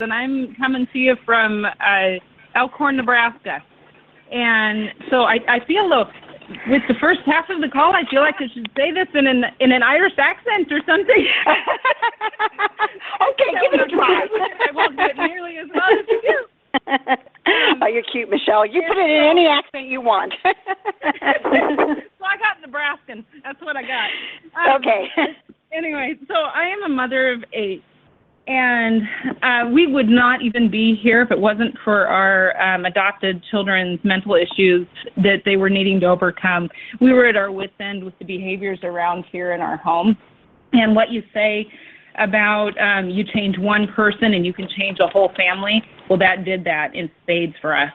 and I'm coming to you from Elkhorn, Nebraska. And so I feel, look, with the first half of the call, I feel like I should say this in an Irish accent or something. Okay, give it a try. I won't do it nearly as well as you do. Oh, you're cute, Michelle. You put it in any accent you want. So I got Nebraskan. That's what I got. Okay. Anyway, so I am a mother of 8. And we would not even be here if it wasn't for our adopted children's mental issues that they were needing to overcome. We were at our wit's end with the behaviors around here in our home. And what you say about you change one person and you can change a whole family, well, that did that in spades for us.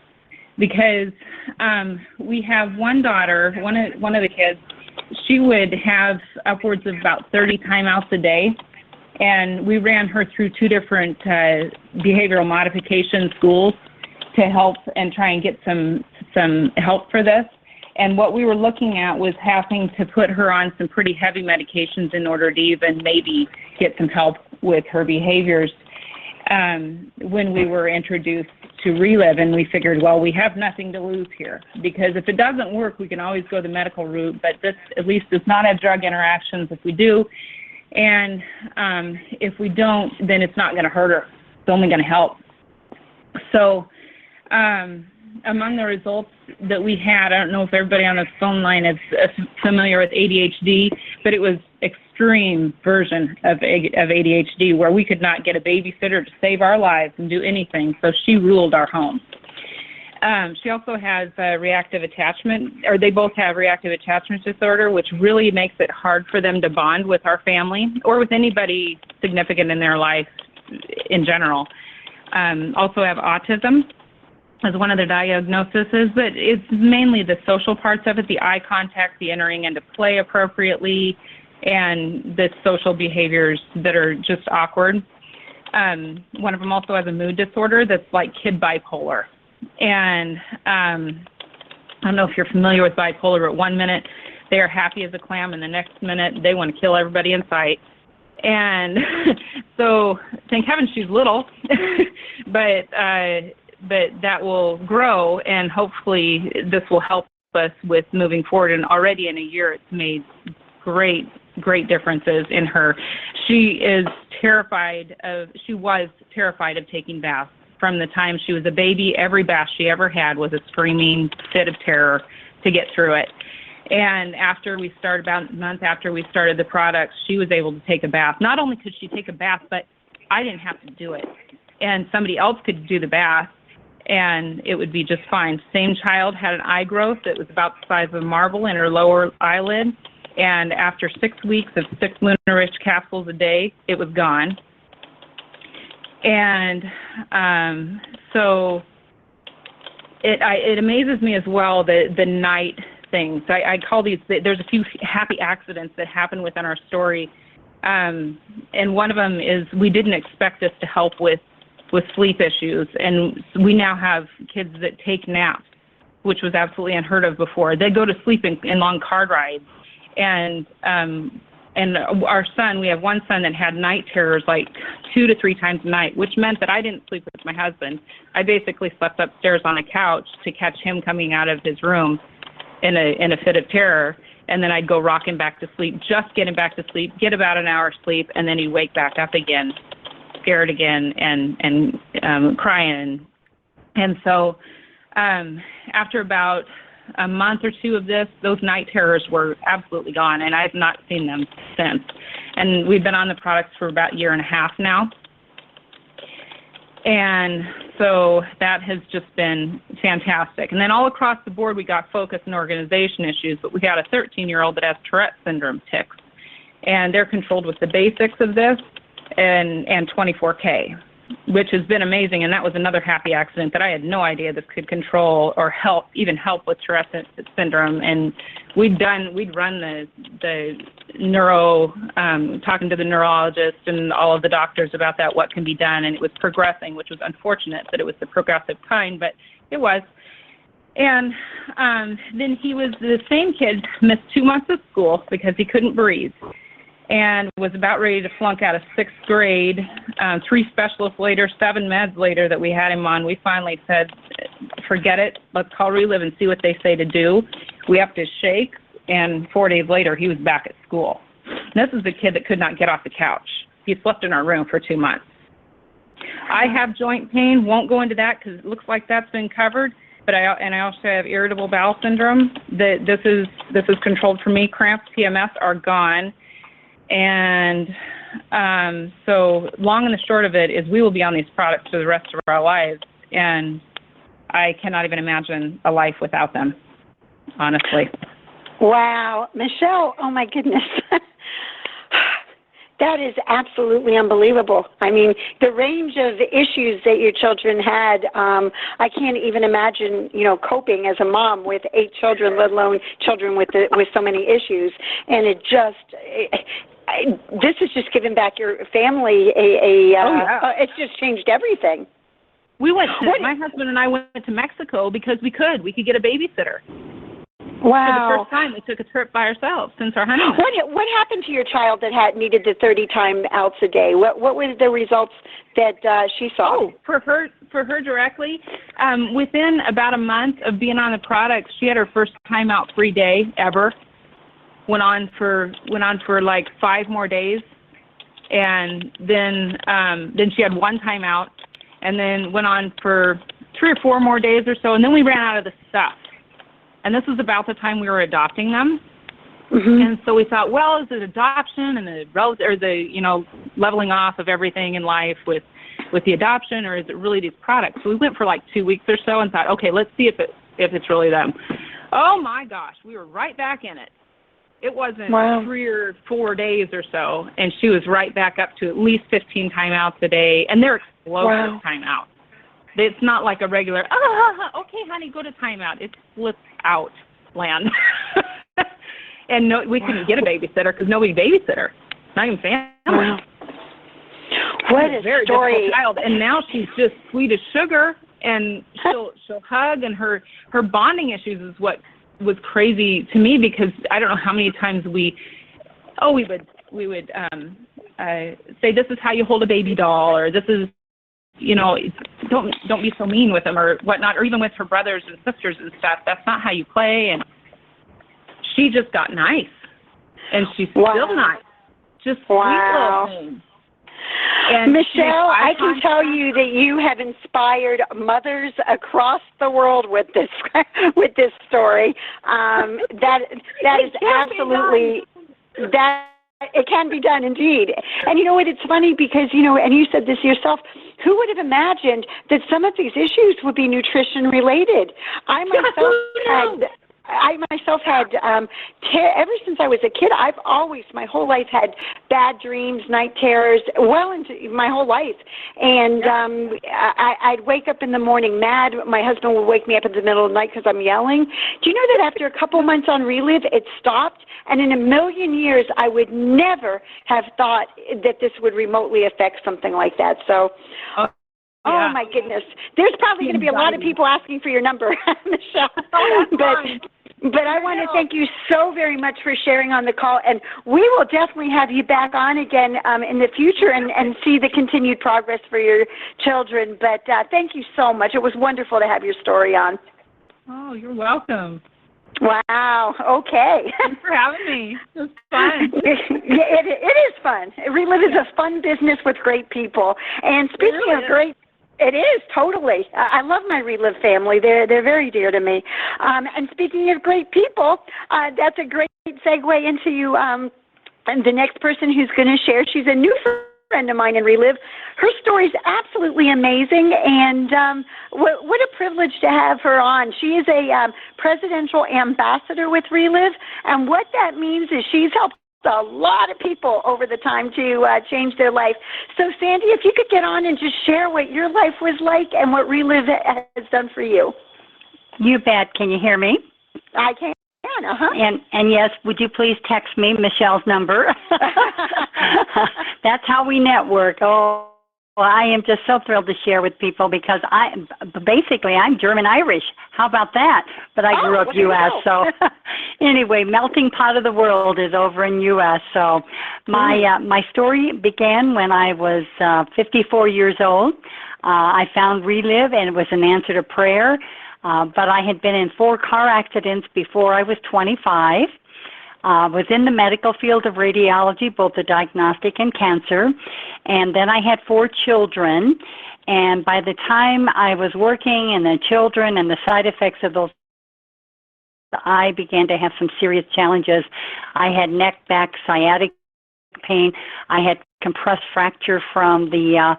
Because we have one daughter, one of the kids, she would have upwards of about 30 timeouts a day. And we ran her through 2 different behavioral modification schools to help and try and get some help for this. And what we were looking at was having to put her on some pretty heavy medications in order to even maybe get some help with her behaviors when we were introduced to Relive. And we figured, well, we have nothing to lose here, because if it doesn't work, we can always go the medical route. But this at least does not have drug interactions. If we do, and if we don't, then it's not going to hurt her. It's only going to help. So among the results that we had, I don't know if everybody on the phone line is familiar with ADHD, but it was extreme version of ADHD where we could not get a babysitter to save our lives and do anything. So she ruled our home. She also has reactive attachment, or they both have reactive attachment disorder, which really makes it hard for them to bond with our family or with anybody significant in their life in general. Also have autism as one of their diagnoses, but it's mainly the social parts of it, the eye contact, the entering into play appropriately, and the social behaviors that are just awkward. One of them also has a mood disorder that's like kid bipolar. And I don't know if you're familiar with bipolar, but 1 minute they are happy as a clam, and the next minute they want to kill everybody in sight. And so thank heaven she's little, but that will grow, and hopefully this will help us with moving forward. And already in a year it's made great differences in her. She was terrified of taking baths. From the time she was a baby, every bath she ever had was a screaming fit of terror to get through it. And after we started, about a month after we started the products, she was able to take a bath. Not only could she take a bath, but I didn't have to do it. And somebody else could do the bath, and it would be just fine. Same child had an eye growth that was about the size of a marble in her lower eyelid. And after 6 weeks of 6 Lunar-Rich capsules a day, it was gone. And so it amazes me as well, the night things. I call these, there's a few happy accidents that happen within our story. And one of them is we didn't expect this to help with sleep issues. And we now have kids that take naps, which was absolutely unheard of before. They go to sleep in long car rides. And our son, we have one son that had night terrors like 2 to 3 times a night, which meant that I didn't sleep with my husband. I basically slept upstairs on a couch to catch him coming out of his room in a fit of terror. And then I'd go rock him back to sleep, just get him back to sleep, get about an hour's sleep, and then he'd wake back up again, scared again, and crying. And so after about a month or 2 of this, those night terrors were absolutely gone, and I've not seen them since. And we've been on the products for about 1.5 years now. And so that has just been fantastic. And then all across the board, we got focus and organization issues, but we got a 13-year-old that has Tourette syndrome tics. And they're controlled with the basics of this and 24K, which has been amazing. And that was another happy accident that I had no idea this could control or help with Tourette syndrome. And we'd run the neuro, talking to the neurologist and all of the doctors about that, what can be done. And it was progressing, which was unfortunate that it was the progressive kind, but it was. And then the same kid missed 2 months of school because he couldn't breathe. and was about ready to flunk out of 6th grade. 3 specialists later, 7 meds later that we had him on, we finally said, forget it, let's call Relive and see what they say to do. We upped his shakes, and 4 days later, he was back at school. And this is the kid that could not get off the couch. He slept in our room for 2 months. I have joint pain, won't go into that because it looks like that's been covered, but I also have irritable bowel syndrome. This is controlled for me. Cramps, PMS are gone. And so long and the short of it is we will be on these products for the rest of our lives, and I cannot even imagine a life without them, honestly. Wow. Michelle, oh my goodness. That is absolutely unbelievable. I mean, the range of issues that your children had, I can't even imagine, coping as a mom with 8 children, let alone children with so many issues. And this has just given back your family it's just changed everything. My husband and I went to Mexico because we could get a babysitter. Wow. For the first time, we took a trip by ourselves since our honeymoon. What happened to your child that needed the 30 time outs a day? What were the results that she saw? Oh, for her directly, within about a month of being on the product, she had her first time out free day ever. Went on for like 5 more days, and then she had 1 time out, and then went on for 3 or 4 more days or so, and then we ran out of the stuff. And this was about the time we were adopting them. Mm-hmm. And so we thought, well, is it adoption and the leveling off of everything in life with the adoption, or is it really these products? So we went for like 2 weeks or so and thought, okay, let's see if it's really them. Oh my gosh, we were right back in it. It wasn't 3 or 4 days or so, and she was right back up to at least 15 timeouts a day, and they're explosive timeouts. It's not like a regular, okay, honey, go to timeout. It's flips out land. And we couldn't get a babysitter because nobody babysit her, not even family. Wow. What a very story. Difficult child. And now she's just sweet as sugar, and she'll hug, and her bonding issues is what was crazy to me, because I don't know how many times we would say, this is how you hold a baby doll, or this is, don't be so mean with them or whatnot, or even with her brothers and sisters and stuff. That's not how you play. And she just got nice, and she's still nice. Just sweet little thing. And Michelle, I can tell you that you have inspired mothers across the world with this story. That is absolutely that. It can be done, indeed. And you know what? It's funny because, and you said this yourself, who would have imagined that some of these issues would be nutrition related? I myself had, ever since I was a kid, I've always, my whole life, had bad dreams, night terrors, well into my whole life. And I'd wake up in the morning mad. My husband would wake me up in the middle of the night because I'm yelling. Do you know that after a couple months on Relive, it stopped? And in a million years, I would never have thought that this would remotely affect something like that. So, oh my goodness. There's probably going to be a lot of people asking for your number, Michelle. But I want to thank you so very much for sharing on the call, and we will definitely have you back on again in the future and see the continued progress for your children. But thank you so much. It was wonderful to have your story on. Oh, you're welcome. Wow. Okay. Thanks for having me. It was fun. It is fun. Relive is a fun business with great people. And speaking of great, it is, totally. I love my Relive family. They're very dear to me. And speaking of great people, that's a great segue into and the next person who's going to share. She's a new friend of mine in Relive. Her story is absolutely amazing, and what a privilege to have her on. She is a presidential ambassador with Relive, and what that means is she's helped a lot of people over the time to change their life. So, Sandy, if you could get on and just share what your life was like and what Relive has done for you. You bet. Can you hear me? I can. And yes, would you please text me Michelle's number? That's how we network. Oh, Well, I am just so thrilled to share with people because I'm German Irish. How about that? But I grew up U.S. So anyway, melting pot of the world is over in U.S. So my story began when I was 54 years old. I found Relive, and it was an answer to prayer. But I had been in 4 car accidents before I was 25. Was in the medical field of radiology, both the diagnostic and cancer, and then I had 4 children, and by the time I was working and the children and the side effects of those, I began to have some serious challenges. I had neck, back, sciatic pain. I had compressed fracture from the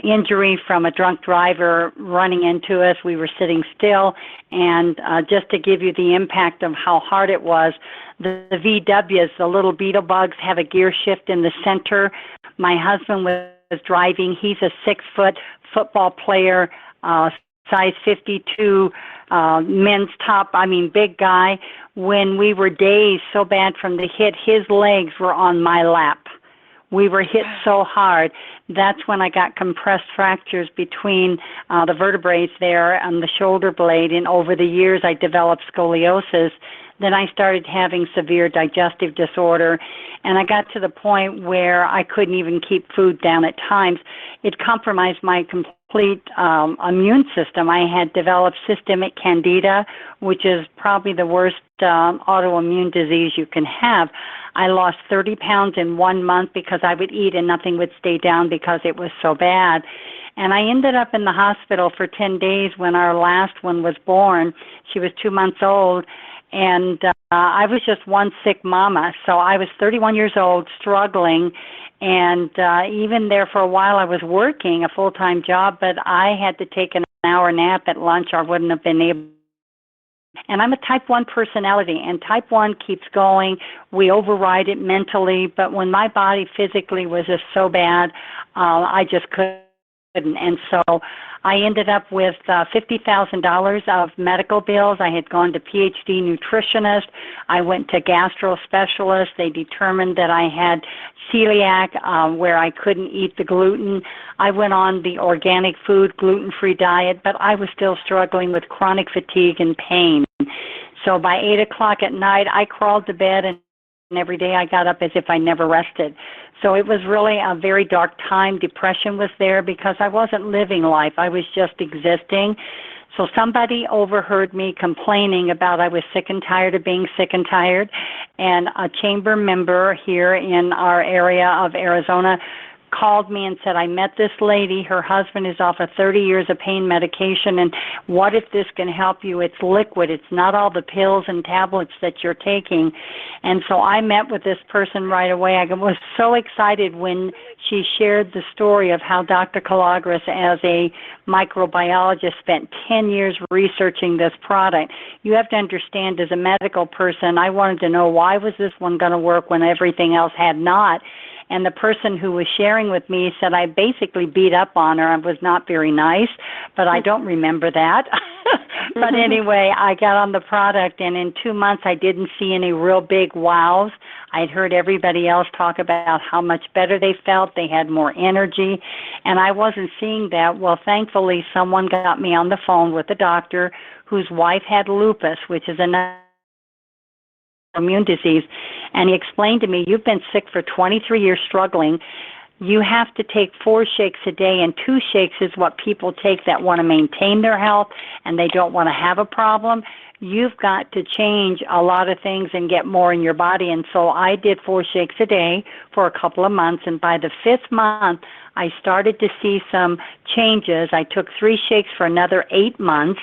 injury from a drunk driver running into us. We were sitting still, and just to give you the impact of how hard it was, the VWs, the little beetle bugs, have a gear shift in the center. My husband was driving. He's a 6-foot football player, size 52, men's top, big guy. When we were dazed so bad from the hit, his legs were on my lap. We were hit so hard. That's when I got compressed fractures between the vertebrae there on the shoulder blade, and over the years I developed scoliosis. Then I started having severe digestive disorder, and I got to the point where I couldn't even keep food down at times. It compromised my complete immune system. I had developed systemic candida, which is probably the worst autoimmune disease you can have. I lost 30 pounds in 1 month because I would eat and nothing would stay down because it was so bad. And I ended up in the hospital for 10 days when our last one was born. She was 2 months old. And I was just one sick mama. So I was 31 years old, struggling. And even there for a while, I was working a full-time job, but I had to take an hour nap at lunch or I wouldn't have been able. And I'm a type 1 personality, and type 1 keeps going. We override it mentally, but when my body physically was just so bad, I just couldn't. And so I ended up with $50,000 of medical bills. I had gone to PhD nutritionist. I went to gastro specialist. They determined that I had celiac, where I couldn't eat the gluten. I went on the organic food, gluten-free diet, but I was still struggling with chronic fatigue and pain. So by 8 o'clock at night, I crawled to bed, and every day I got up as if I never rested. So it was really a very dark time. Depression was there because I wasn't living life. I was just existing. So somebody overheard me complaining about I was sick and tired of being sick and tired, and a chamber member here in our area of Arizona called me and said, I met this lady, her husband is off of 30 years of pain medication, and what if this can help you? It's liquid. It's not all the pills and tablets that you're taking. And so I met with this person right away. I was so excited when she shared the story of how Dr. Calagras, as a microbiologist, spent 10 years researching this product. You have to understand, as a medical person, I wanted to know, why was this one going to work when everything else had not? And the person who was sharing with me said I basically beat up on her. I was not very nice, but I don't remember that. But anyway, I got on the product, and in 2 months I didn't see any real big wows. I'd heard everybody else talk about how much better they felt. They had more energy, and I wasn't seeing that. Well, thankfully, someone got me on the phone with a doctor whose wife had lupus, which is another immune disease, and he explained to me, you've been sick for 23 years struggling. You have to take 4 shakes a day, and 2 shakes is what people take that want to maintain their health and they don't want to have a problem. You've got to change a lot of things and get more in your body. And so I did 4 shakes a day for a couple of months, and by the 5th month, I started to see some changes. I took 3 shakes for another 8 months,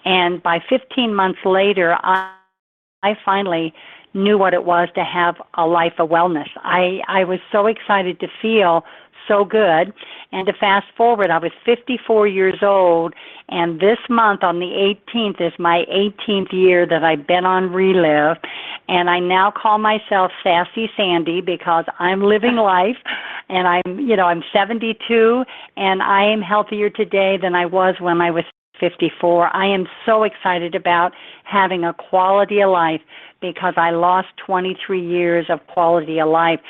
and by 15 months later, I finally knew what it was to have a life of wellness. I was so excited to feel so good. And to fast forward, I was 54 years old, and this month on the 18th is my 18th year that I've been on Relive, and I now call myself Sassy Sandy because I'm living life, and I'm 72, and I am healthier today than I was when I was 54. I am so excited about having a quality of life because I lost 23 years of quality of life.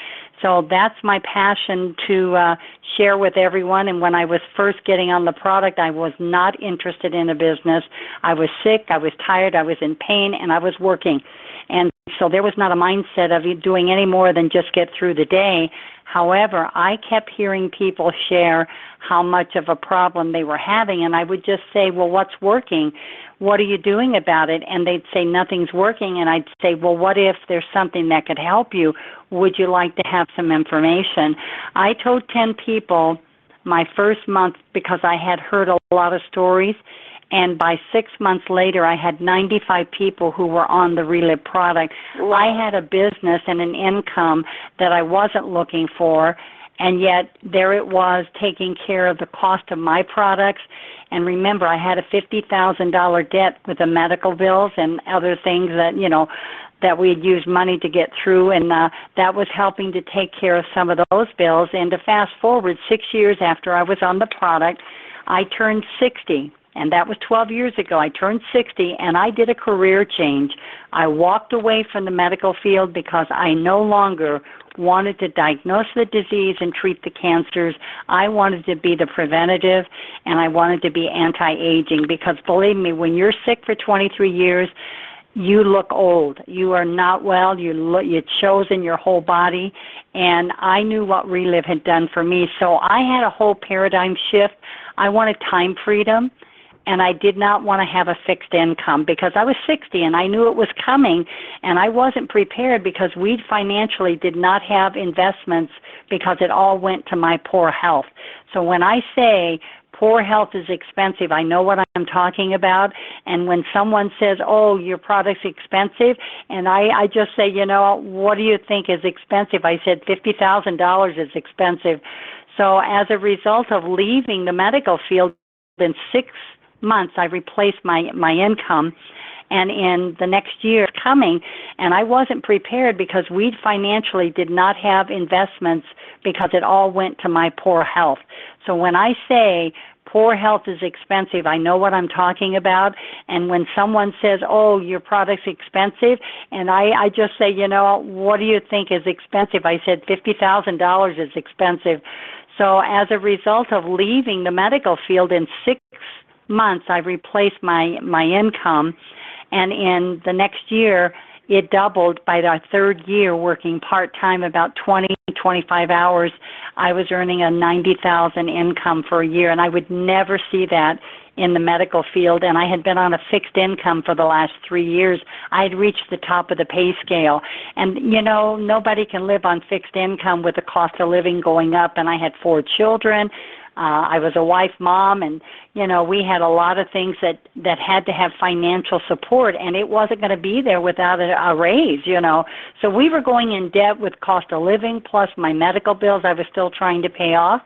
So that's my passion to share with everyone. And when I was first getting on the product, I was not interested in a business. I was sick, I was tired, I was in pain, and I was working. And so there was not a mindset of doing any more than just get through the day. However, I kept hearing people share how much of a problem they were having, and I would just say, well, what's working? What are you doing about it? And they'd say, nothing's working, and I'd say, well, what if there's something that could help you? Would you like to have some information? I told 10 people my first month because I had heard a lot of stories, and by 6 months later, I had 95 people who were on the Relive product. Wow. I had a business and an income that I wasn't looking for, and yet there it was taking care of the cost of my products. And remember, I had a $50,000 debt with the medical bills and other things that we had used money to get through, and that was helping to take care of some of those bills. And to fast forward 6 years after I was on the product, I turned 60. And that was 12 years ago. I turned 60, and I did a career change. I walked away from the medical field because I no longer wanted to diagnose the disease and treat the cancers. I wanted to be the preventative, and I wanted to be anti-aging because, believe me, when you're sick for 23 years, you look old. You are not well. It shows in your whole body. And I knew what Relive had done for me. So I had a whole paradigm shift. I wanted time freedom. And I did not want to have a fixed income because I was 60 and I knew it was coming, and I wasn't prepared because we financially did not have investments because it all went to my poor health. So when I say poor health is expensive, I know what I'm talking about. And when someone says, oh, your product's expensive, and I just say, what do you think is expensive? I said $50,000 is expensive. So as a result of leaving the medical field in 6 months, I replaced my income, and in the next year coming, and I wasn't prepared because we financially did not have investments because it all went to my poor health. So when I say poor health is expensive, I know what I'm talking about. And when someone says, oh, your product's expensive, and I just say, what do you think is expensive? I said $50,000 is expensive. So as a result of leaving the medical field in 6 months, I replaced my income, and in the next year, it doubled. By our third year working part-time, about 25 hours, I was earning a $90,000 income for a year, and I would never see that in the medical field, and I had been on a fixed income for the last 3 years. I had reached the top of the pay scale, and nobody can live on fixed income with the cost of living going up, and I had 4 children. I was a wife, mom, and, we had a lot of things that had to have financial support, and it wasn't going to be there without a raise, So we were going in debt with cost of living, plus my medical bills I was still trying to pay off.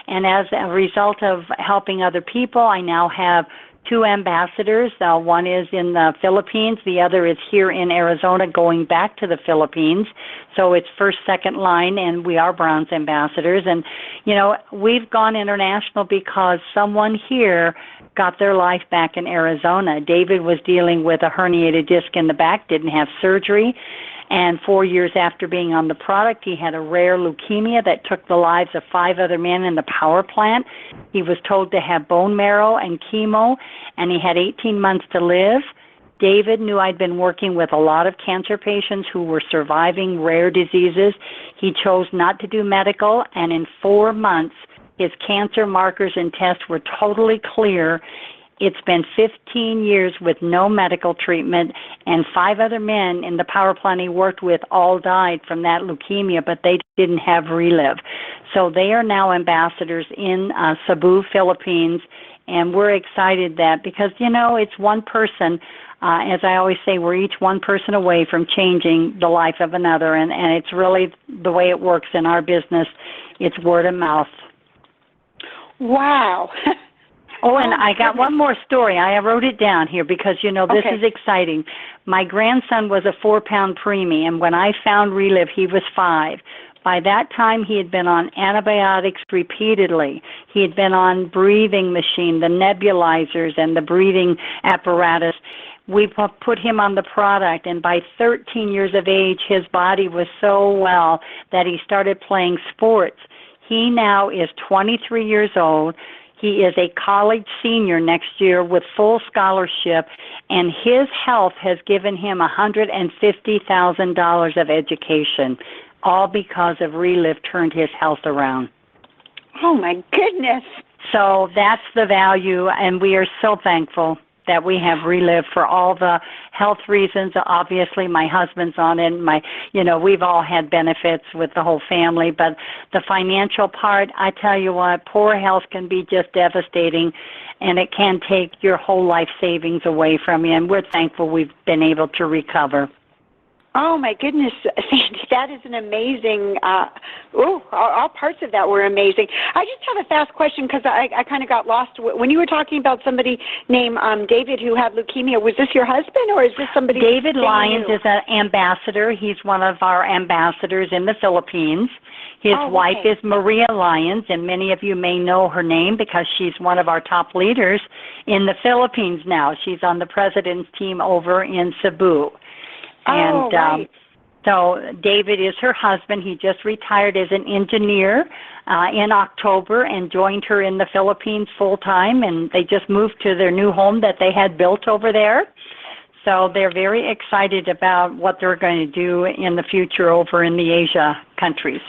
And as a result of helping other people, I now have 2 ambassadors. One is in the Philippines. The other is here in Arizona going back to the Philippines. So it's first, second line, and we are bronze ambassadors. And, we've gone international because someone here got their life back in Arizona. David was dealing with a herniated disc in the back, didn't have surgery. And 4 years after being on the product, he had a rare leukemia that took the lives of 5 other men in the power plant. He was told to have bone marrow and chemo, and he had 18 months to live. David knew I'd been working with a lot of cancer patients who were surviving rare diseases. He chose not to do medical, and in 4 months, his cancer markers and tests were totally clear. It's been 15 years with no medical treatment, and 5 other men in the power plant he worked with all died from that leukemia, but they didn't have Relive. So they are now ambassadors in Cebu, Philippines, and we're excited that because, it's one person. As I always say, we're each one person away from changing the life of another, and it's really the way it works in our business. It's word of mouth. Wow. Oh, and I got one more story. I wrote it down here because, this is exciting. My grandson was a 4-pound preemie, and when I found Relive, he was 5. By that time, he had been on antibiotics repeatedly. He had been on breathing machine, the nebulizers, and the breathing apparatus. we put him on the product, and by 13 years of age, his body was so well that he started playing sports. He now is 23 years old. He is a college senior next year with full scholarship, and his health has given him $150,000 of education, all because of Relive turned his health around. Oh, my goodness. So that's the value, and we are so thankful that we have Relive for all the health reasons. Obviously, my husband's on it. We've all had benefits with the whole family, but the financial part, I tell you what, poor health can be just devastating, and it can take your whole life savings away from you, and we're thankful we've been able to recover. Oh, my goodness, Sandy, that is an amazing, all parts of that were amazing. I just have a fast question because I kind of got lost. When you were talking about somebody named David who had leukemia, was this your husband or is this somebody? David Lyons is an ambassador. He's one of our ambassadors in the Philippines. His wife is Maria Lyons, and many of you may know her name because she's one of our top leaders in the Philippines now. She's on the president's team over in Cebu. And right. So David is her husband. He just retired as an engineer in October and joined her in the Philippines full time, and they just moved to their new home that they had built over there. So they're very excited about what they're going to do in the future over in the Asia countries.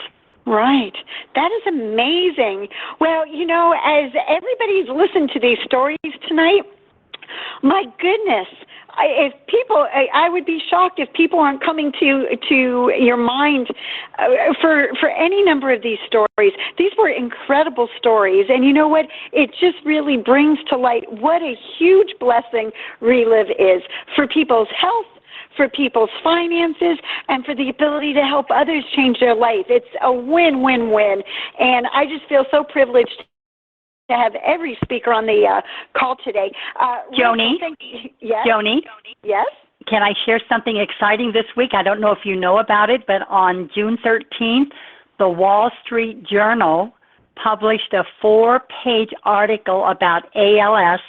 Right. That is amazing. Well, as everybody's listened to these stories tonight, my goodness, I would be shocked if people aren't coming to your mind for any number of these stories. These were incredible stories, and you know what? It just really brings to light what a huge blessing Relive is for people's health, for people's finances, and for the ability to help others change their life. It's a win-win-win, and I just feel so privileged to have every speaker on the call today. Joni? Yes? Joni? Yes? Can I share something exciting this week? I don't know if you know about it, but on June 13th, the Wall Street Journal published a 4-page article about ALS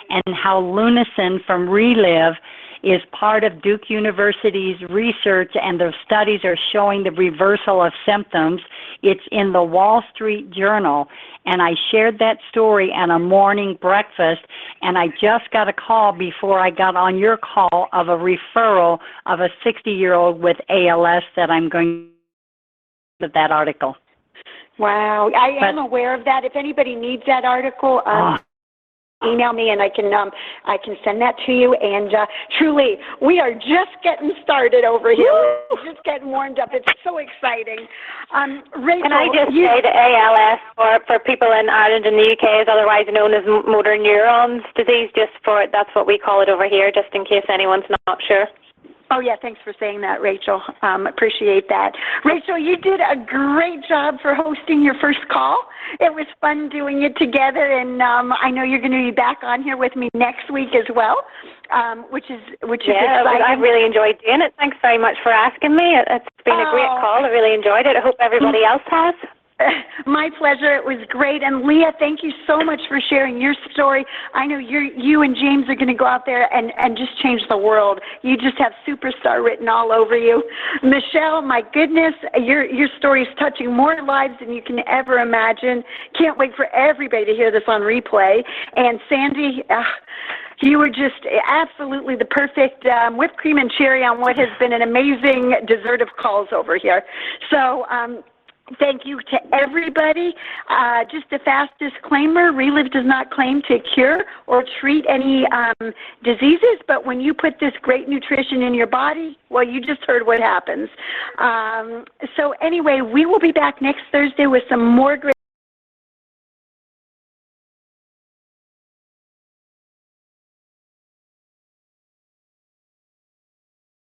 and how Lunison from Relive is part of Duke University's research, and the studies are showing the reversal of symptoms. It's in the Wall Street Journal, and I shared that story at a morning breakfast, and I just got a call before I got on your call of a referral of a 60-year-old with ALS that I'm going to that article. Wow. I am aware of that. If anybody needs that article, email me and I can send that to you. And truly, we are just getting started over here. We're just getting warmed up. It's so exciting. Rachel, can I just say the ALS for people in Ireland and the UK is otherwise known as motor neurons disease. That's what we call it over here, just in case anyone's not sure. Oh, yeah, thanks for saying that, Rachel. Appreciate that. Rachel, you did a great job for hosting your first call. It was fun doing it together, and I know you're going to be back on here with me next week as well, which is exciting. I really enjoyed doing it. Thanks very much for asking me. It's been a great call. I really enjoyed it. I hope everybody else has. My pleasure. It was great. And Leah, thank you so much for sharing your story. I know you and James are going to go out there and just change the world. You just have superstar written all over you. Michelle, my goodness, your story is touching more lives than you can ever imagine. Can't wait for everybody to hear this on replay. And Sandy, you were just absolutely the perfect whipped cream and cherry on what has been an amazing dessert of calls over here. So, thank you to everybody. Just a fast disclaimer, Relive does not claim to cure or treat any diseases, but when you put this great nutrition in your body, well, you just heard what happens. So anyway, we will be back next Thursday with some more great